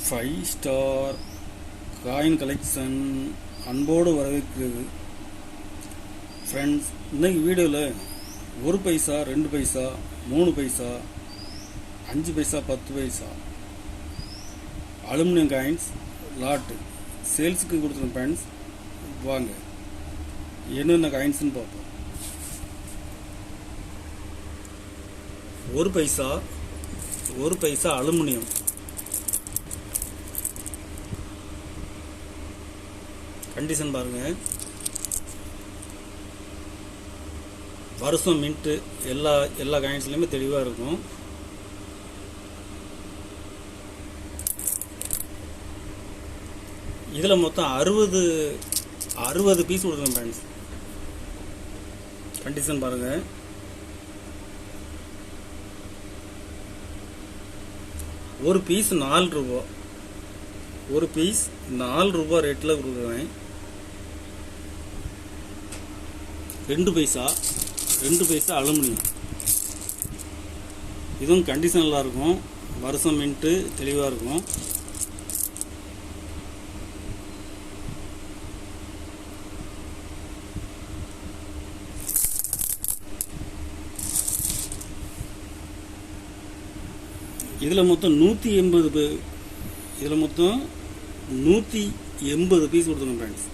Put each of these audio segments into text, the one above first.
Five star coin collection அன்போடு வரவேற்கிறது. Friends, இன்னைக்கு வீடியோவில் 1 பைசா 2 பைசா 3 பைசா 5 பைசா 10 பைசா அலுமினியம் காயின்ஸ் லாட்டு சேல்ஸுக்கு கொடுத்துருக்கோம். ஃப்ரெண்ட்ஸ், வாங்க என்னென்ன காயின்ஸ்னு பார்ப்போம். 1 பைசா அலுமினியம் கண்டிஷன் பாருங்க. வருஷம் மின்ட்டு எல்லா காயின்ஸ்லையுமே தெளிவாக இருக்கும். இதில் மொத்தம் 60 பீஸ் கொடுக்குறேன் ஃப்ரெண்ட்ஸ். கண்டிஷன் பாருங்க. ஒரு பீஸ் 4 ரூபா, ஒரு பீஸ் 4 ரூபா ரேட்டில் கொடுக்குறேன். 2 பைசா அலுமினியம். இதுவும் கண்டிஷன் நல்லா இருக்கும். வருஷம் மின்ட்டு தெளிவாக இருக்கும். இதில் மொத்தம் 180 பீஸ் கொடுத்துருங்க ஃப்ரெண்ட்ஸ்.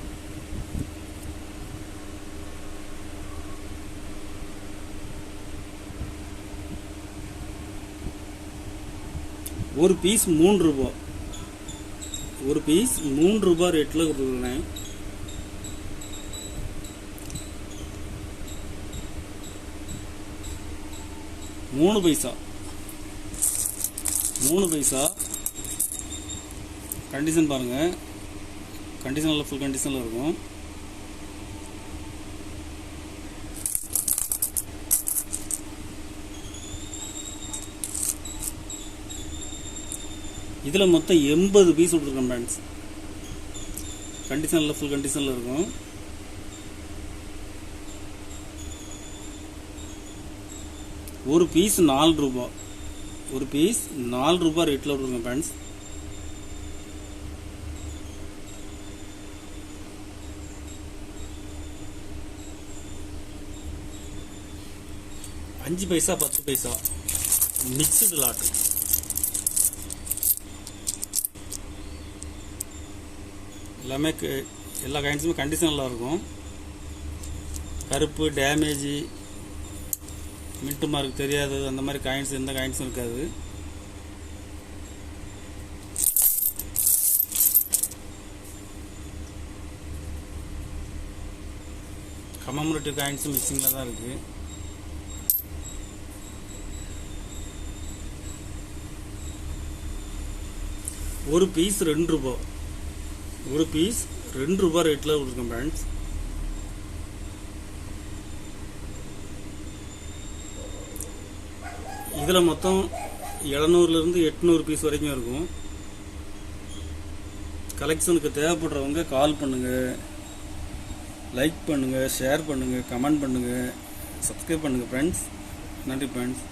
ஒரு பீஸ் 3 ரூபா, ஒரு பீஸ் 3 ரூபா ரேட்டில் கொடுத்துருக்கேன். மூணு பைசா கண்டிஷன் பாருங்க. கண்டிஷனில் ஃபுல் கண்டிஷனில் இருக்கும். இதில் மொத்தம் 80 பீஸ் கொடுத்துருக்கோம் ஃப்ரெண்ட்ஸ். கண்டிஷனில் ஃபுல் கண்டிஷனில் இருக்கும். ஒரு பீஸ் 4 ரூபா, ஒரு பீஸ் 4 ரூபா ரேட்டில் கொடுத்துருக்கோம் ஃப்ரெண்ட்ஸ். அஞ்சு பைசா 10 பைசா மிக்சடு லாட்டு. எல்லாமே எல்லா காயின்ஸுமே கண்டிஷனில் இருக்கும். கருப்பு, டேமேஜு, மின்ட்டு மார்க் தெரியாதது, அந்த மாதிரி காயின்ஸ் எந்த காயின்ஸும் இருக்காது. கமமரேட்டிவ் காயின்ஸும் மிக்சிங்கில் தான் இருக்குது. ஒரு பீஸ் 2 ரூபா, ஒரு பீஸ் 2 ரூபா ரேட்டில் கொடுத்துருக்கோம் ஃப்ரெண்ட்ஸ். இதில் மொத்தம் 700லேருந்து 800 பீஸ் வரைக்கும் இருக்கும். கலெக்ஷனுக்கு தேவைப்படுறவங்க கால் பண்ணுங்கள், லைக் பண்ணுங்கள், ஷேர் பண்ணுங்கள், கமெண்ட் பண்ணுங்கள், சப்ஸ்கிரைப் பண்ணுங்கள் ஃப்ரெண்ட்ஸ். நன்றி ஃப்ரெண்ட்ஸ்.